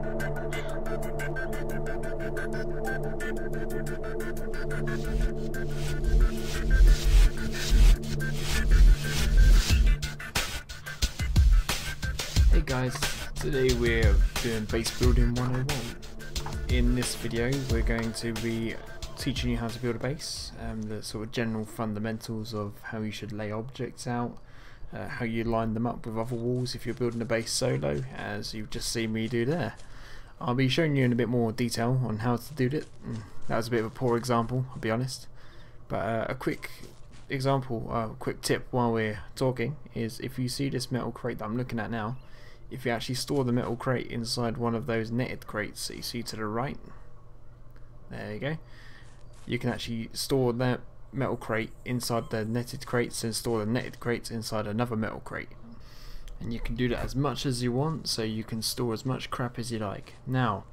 Hey guys, today we're doing Base Building 101. In this video we're going to be teaching you how to build a base, the sort of general fundamentals of how you should lay objects out, how you line them up with other walls if you're building a base solo, as you've just seen me do there. I'll be showing you in a bit more detail on how to do it. That was a bit of a poor example, I'll be honest, but a quick example, quick tip while we're talking is, if you see this metal crate that I'm looking at now, if you actually store the metal crate inside one of those netted crates that you see to the right, there you go, you can actually store that metal crate inside the netted crates and store the netted crates inside another metal crate, and you can do that as much as you want, so you can store as much crap as you like. Now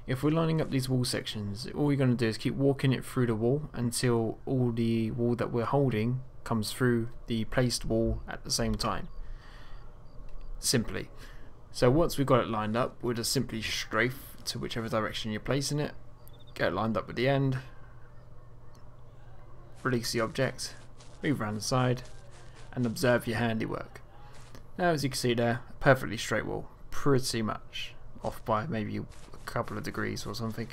if we're lining up these wall sections, all you're going to do is keep walking it through the wall until all the wall that we're holding comes through the placed wall at the same time, simply. So once we've got it lined up, we'll just simply strafe to whichever direction you're placing it, get it lined up with the end, release the object, move around the side, and observe your handiwork. Now as you can see there, a perfectly straight wall, pretty much, off by maybe a couple of degrees or something.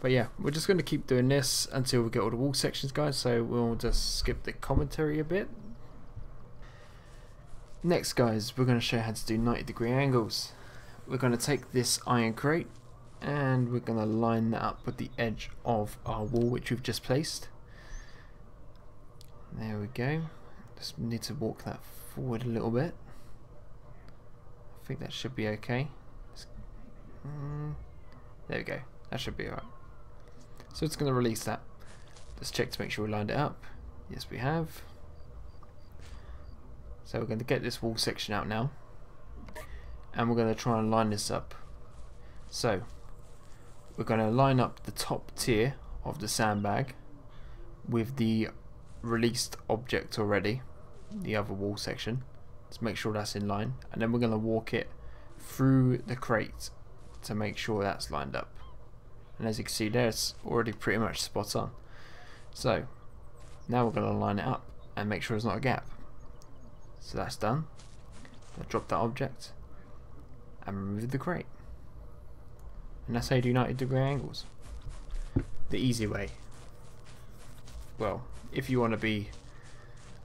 But yeah, we're just going to keep doing this until we get all the wall sections, guys, so we'll just skip the commentary a bit. Next guys, we're going to show you how to do 90-degree angles. We're going to take this iron crate and we're going to line that up with the edge of our wall which we've just placed. There we go. Just need to walk that forward a little bit. I think that should be okay. There we go, that should be alright. So it's going to release that. Let's check to make sure we lined it up. Yes, we have. So we're going to get this wall section out now, and we're going to try and line this up. So we're going to line up the top tier of the sandbag with the released object already, the other wall section. Let's make sure that's in line, and then we're going to walk it through the crate to make sure that's lined up. And as you can see there, it's already pretty much spot on. So now we're going to line it up and make sure there's not a gap. So that's done. I'll drop that object and remove the crate, and that's how you do 90-degree angles the easy way. Well, if you want to be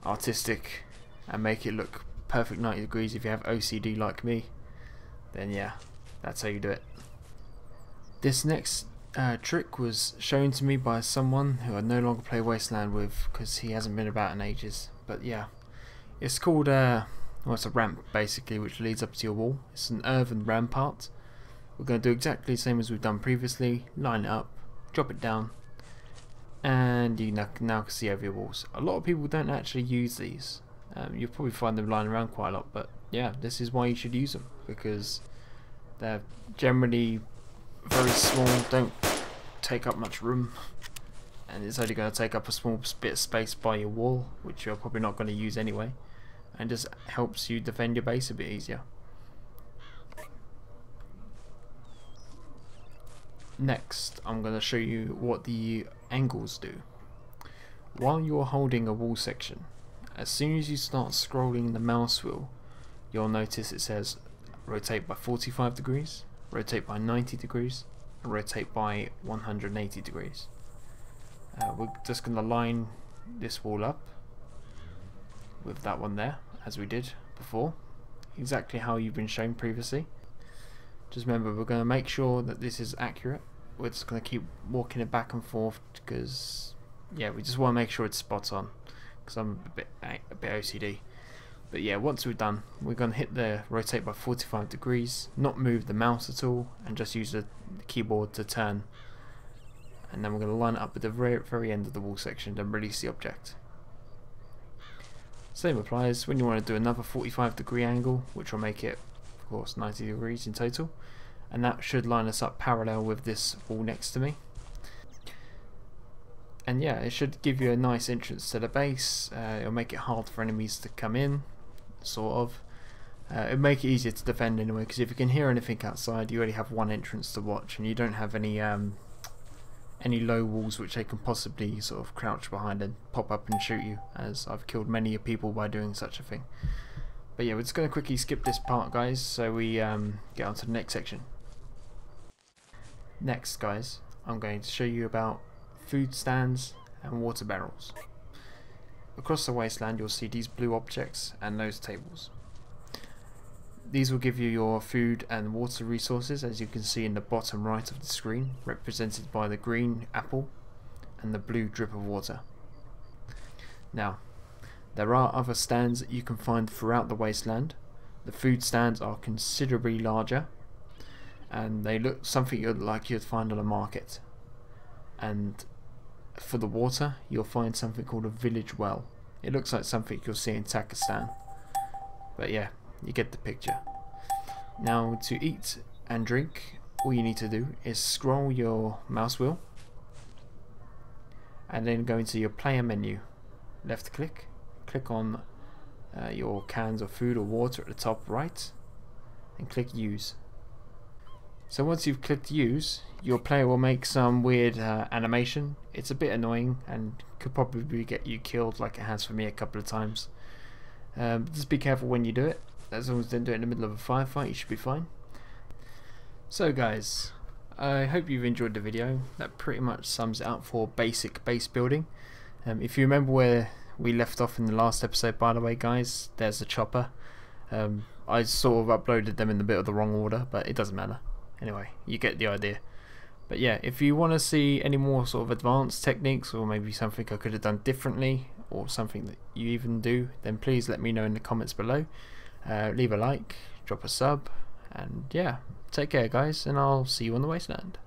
artistic and make it look perfect 90 degrees, if you have OCD like me, then yeah, that's how you do it. This next trick was shown to me by someone who I no longer play Wasteland with because he hasn't been about in ages, but yeah, it's called well, it's a ramp basically which leads up to your wall. It's an earthen rampart. We're going to do exactly the same as we've done previously. Line it up, drop it down, and you now can see over your walls. A lot of people don't actually use these. You'll probably find them lying around quite a lot, but yeah, this is why you should use them, because they're generally very small, don't take up much room, and it's only going to take up a small bit of space by your wall, which you're probably not going to use anyway, and just helps you defend your base a bit easier. Next, I'm going to show you what the angles do. While you're holding a wall section, as soon as you start scrolling the mouse wheel, you'll notice it says rotate by 45 degrees, rotate by 90 degrees, and rotate by 180 degrees. We're just going to line this wall up with that one there, as we did before, exactly how you've been shown previously. Just remember, we're going to make sure that this is accurate. We're just going to keep walking it back and forth because, yeah, we just want to make sure it's spot on, because I'm a bit OCD. But yeah, once we're done, we're going to hit the rotate by 45 degrees, not move the mouse at all, and just use the keyboard to turn. And then we're going to line it up at the very end of the wall section and release the object. Same applies when you want to do another 45-degree angle, which will make it, of course, 90 degrees in total. And that should line us up parallel with this wall next to me. And yeah, it should give you a nice entrance to the base. It'll make it hard for enemies to come in, sort of. It'd make it easier to defend anyway, because if you can hear anything outside, you only have one entrance to watch, and you don't have any low walls which they can possibly sort of crouch behind and pop up and shoot you, as I've killed many people by doing such a thing. But yeah, we're just going to quickly skip this part, guys, so we get on to the next section. Next, guys, I'm going to show you about food stands and water barrels. Across the wasteland you'll see these blue objects and those tables. These will give you your food and water resources, as you can see in the bottom right of the screen, represented by the green apple and the blue drip of water. Now, there are other stands that you can find throughout the wasteland. The food stands are considerably larger, and they look something you'd find on a market. And for the water, you'll find something called a village well. It looks like something you'll see in Pakistan, but yeah, you get the picture. Now, to eat and drink, all you need to do is scroll your mouse wheel and then go into your player menu, left click, click on your cans of food or water at the top right, and click use. So once you've clicked use, your player will make some weird animation. It's a bit annoying and could probably get you killed, like it has for me a couple of times. Just be careful when you do it. As long as you don't do it in the middle of a firefight, you should be fine. So guys, I hope you've enjoyed the video. That pretty much sums it up for basic base building. If you remember where we left off in the last episode, by the way guys, there's the chopper. I sort of uploaded them in a bit of the wrong order, but it doesn't matter. Anyway, you get the idea. But yeah, if you want to see any more sort of advanced techniques, or maybe something I could have done differently, or something that you even do, then please let me know in the comments below. Leave a like, drop a sub, and yeah, take care guys, and I'll see you on the wasteland.